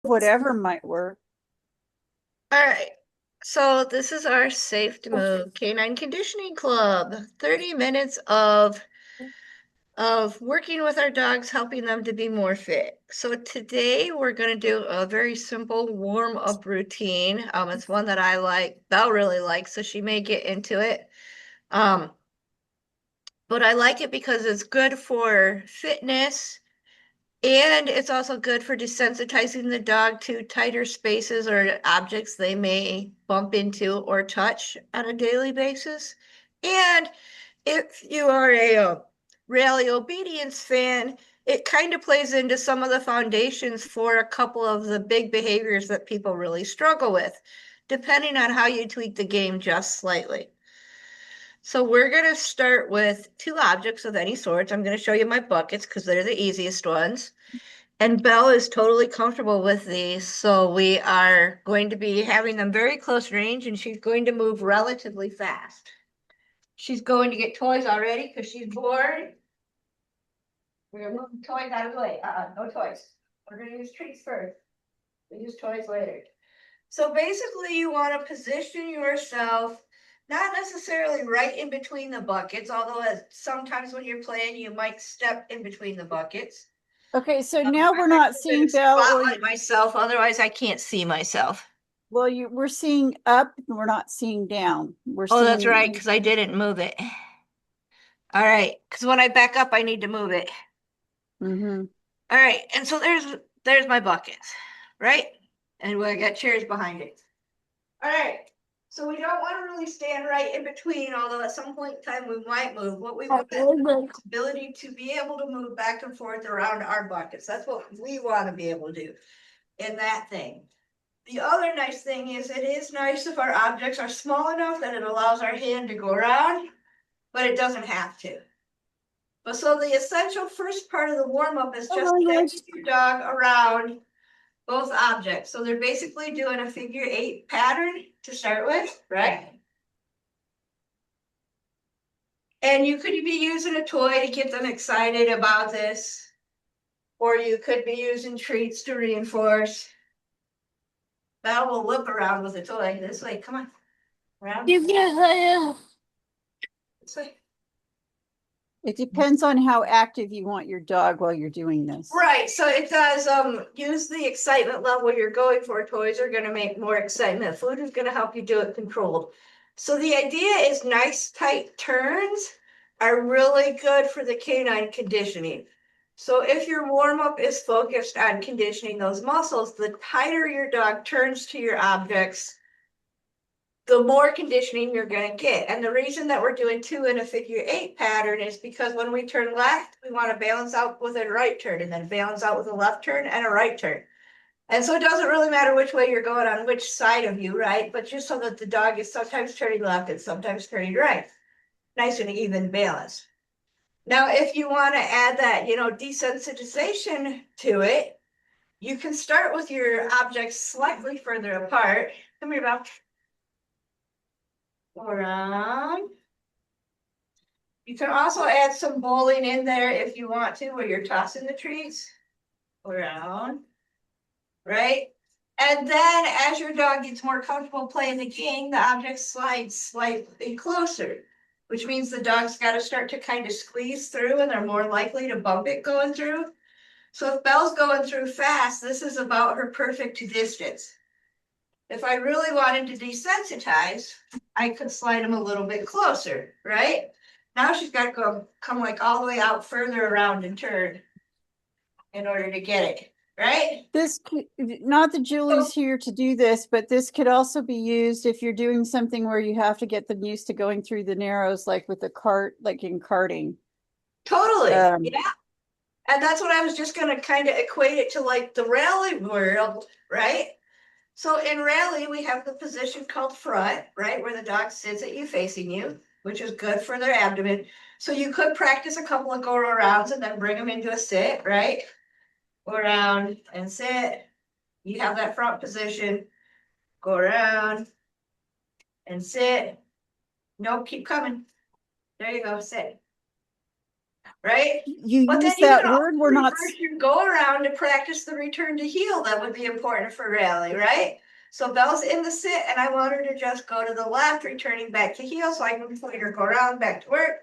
Whatever might work. All right. So this is our Safe to Move Canine Conditioning Club. 30 minutes of working with our dogs, helping them to be more fit. So today we're going to do a very simple warm-up routine. It's one that I like, Belle really likes, so she may get into it. Um, but I like it because it's good for fitness. And it's also good for desensitizing the dog to tighter spaces or objects they may bump into or touch on a daily basis. And if you are a rally obedience fan, it kind of plays into some of the foundations for a couple of the big behaviors that people really struggle with, depending on how you tweak the game just slightly. So we're going to start with two objects of any sort. I'm going to show you my buckets because they're the easiest ones. And Belle is totally comfortable with these, so we are going to be having them very close range, and she's going to move relatively fast. She's going to get toys already because she's bored. We're gonna move the toys out of the way. No toys. We're gonna use treats first. We use toys later. So basically, you want to position yourself not necessarily right in between the buckets, although sometimes when you're playing, you might step in between the buckets. Okay, so now I'm we're not actually going seeing to Belle or spotlight myself, otherwise I can't see myself. we're seeing up, we're not seeing down. We're Oh, that's right, seeing because I didn't move it. All right, because when I back up, I need to move it. mhm. All right, and so there's my buckets, right? And we got chairs behind it. All right, so we don't want to really stand right in between, although at some point in time we might move. What we want is the ability to be able to move back and forth around our buckets. That's what we want to be able to do in that thing. The other nice thing is it is nice if our objects are small enough that it allows our hand to go around, but it doesn't have to. But so the essential first part of the warm up is just getting your dog around both objects. So they're basically doing a figure 8 pattern to start with, right? And you could be using a toy to get them excited about this, or you could be using treats to reinforce. That will whip around with a toy this way. Come on, around this way. It depends on how active you want your dog while you're doing this. Right, so it does use the excitement level you're going for. Toys are going to make more excitement. Food is going to help you do it controlled. So the idea is nice tight turns are really good for the canine conditioning. So if your warm up is focused on conditioning those muscles, the tighter your dog turns to your objects, the more conditioning you're going to get. And the reason that we're doing 2 in a figure 8 pattern is because when we turn left, we want to balance out with a right turn and then balance out with a left turn and a right turn. And so it doesn't really matter which way you're going on which side of you, right? But just so that the dog is sometimes turning left and sometimes turning right. Nice and even balance. Now, if you want to add that, desensitization to it, you can start with your objects slightly further apart. Come here, Bob. Around. You can also add some bowling in there if you want to, where you're tossing the treats around, right? And then as your dog gets more comfortable playing the game, the object slides slightly closer, which means the dog's got to start to kind of squeeze through and they're more likely to bump it going through. So if Belle's going through fast, this is about her perfect distance. If I really wanted to desensitize, I could slide them a little bit closer, right? Now she's got to come like all the way out further around and turn in order to get it, right? Not that So Julie's here to do this, but this could also be used if you're doing something where you have to get them used to going through the narrows, like with the cart, like in karting. totally, Um, yeah. And that's what I was just going to kind of equate it to, like the rally world, right? So in rally, we have the position called front, right? Where the dog sits at you facing you, which is good for their abdomen. So you could practice a couple of go arounds and then bring them into a sit, right? Go around and sit. You have that front position. Go around and sit. Nope, keep coming. There you go, sit. right? You But then use you could that also word, we're not, reverse your go around to practice the return to heel. That would be important for rally, right? So Belle's in the sit, and I want her to just go to the left, returning back to heel, so I can point her go around back to work,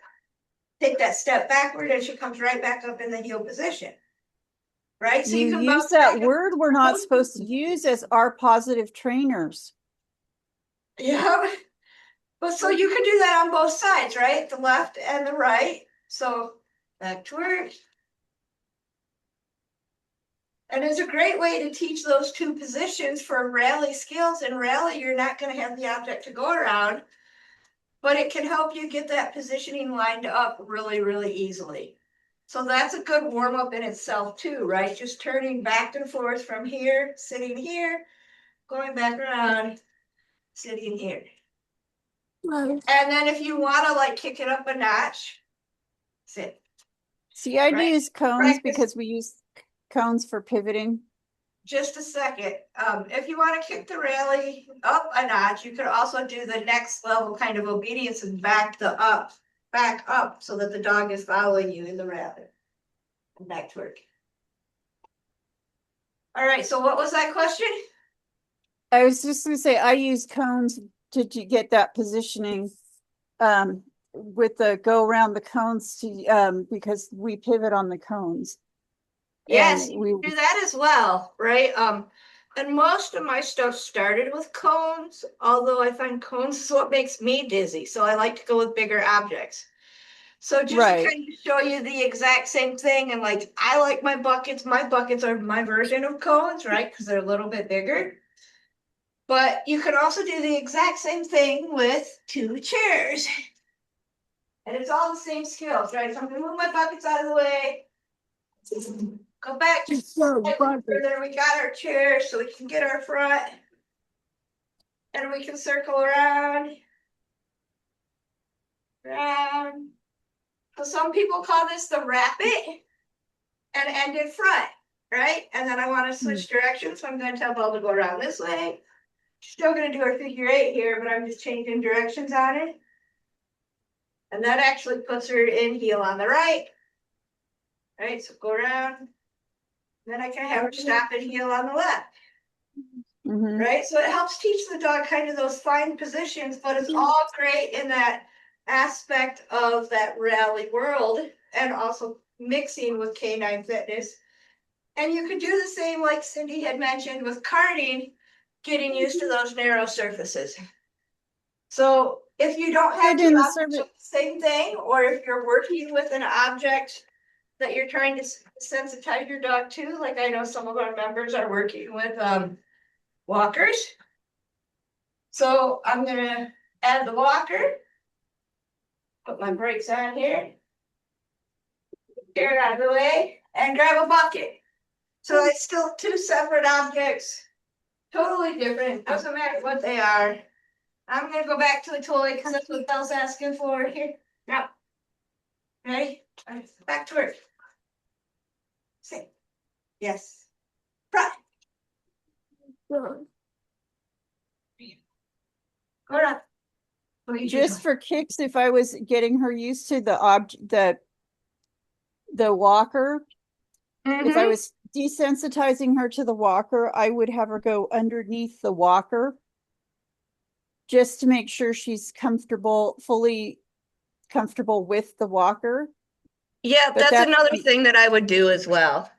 take that step backward, and she comes right back up in the heel position, right? So you you can use bounce that back and word we're not supposed to use as our positive trainers. yeah. But so you can do that on both sides, right? The left and the right. So back to work. And it's a great way to teach those two positions for rally skills. In rally, you're not going to have the object to go around, but it can help you get that positioning lined up really, really easily. So that's a good warm up in itself too, right? Just turning back and forth from here, sitting here, going back around, sitting here. Nice. And then if you want to like kick it up a notch, sit. See, I'd Right? use cones Practice because we use cones for pivoting. just a second. If you want to kick the rally up a notch, you could also do the next level kind of obedience and back up so that the dog is following you in the rally. And back to work. All right, so what was that question? I was just going to say, I use cones to get that positioning with the go around the cones to because we pivot on the cones. Yes, And you we can do that as well, right? And most of my stuff started with cones, although I find cones is what makes me dizzy. So I like to go with bigger objects. So just to right. kind of show you the exact same thing, and like I like my buckets. My buckets are my version of cones, right? Because they're a little bit bigger. But you can also do the exact same thing with two chairs. And it's all the same skills, right? So I'm gonna move my buckets out of the way. Go back just slightly further. We got our chair so we can get our front. And we can circle around. Around. So some people call this the wrap it and end in front, right? And then I want to switch directions, so I'm going to tell Belle to go around this way. Still going to do our figure eight here, but I'm just changing directions on it. And that actually puts her in heel on the right. Right, so go around. Then I can have her stop and heel on the left. Mm-hmm. Right, so it helps teach the dog kind of those fine positions, but it's all great in that aspect of that rally world and also mixing with canine fitness. And you could do the same, like Cindy had mentioned, with karting, getting used to those narrow surfaces. So if you don't have Good two in the objects service. of the same thing, or if you're working with an object that you're trying to sensitize your dog to, like I know some of our members are working with walkers. So I'm gonna add the walker, put my brakes on here, get it out of the way, and grab a bucket. So it's still two separate objects, totally different, doesn't matter what they are. I'm gonna go back to the toy because that's what Belle's asking for here. Now, ready? Back to work. Sit. Yes. Front. Go on. Just for kicks, if I was getting her used to the walker, if I was desensitizing her to the walker, I would have her go underneath the walker just to make sure she's fully comfortable with the walker. Yeah, But that's that's, another thing that I would do as well.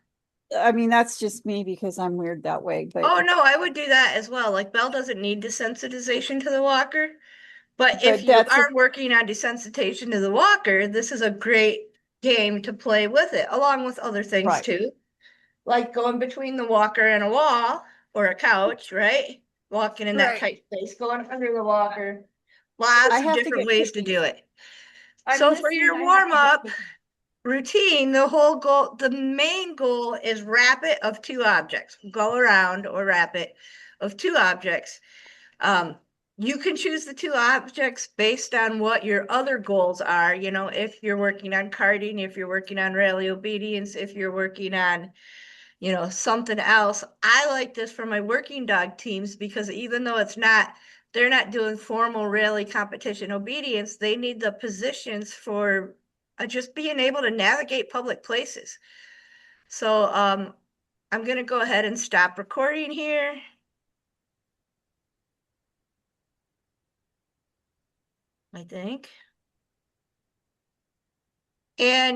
I mean, that's just me because I'm weird that way. But Oh no, I would do that as well. Like Belle doesn't need desensitization to the walker, but if you that's are working on desensitization to the walker, this is a great game to play with it, along with other things right. too, like going between the walker and a wall or a couch, right? Walking in that Right. tight space, going under the walker. I Lots of have to different get ways to do cookies. it. I'm So for your listening. I have warm to get up cookies. routine, the main goal is wrap it of two objects, go around or wrap it of two objects. You can choose the two objects based on what your other goals are. You know, if you're working on karting, if you're working on rally obedience, if you're working on, you know, something else. I like this for my working dog teams because even though they're not doing formal rally competition obedience, they need the positions for just being able to navigate public places. So I'm going to go ahead and stop recording here. I think. And now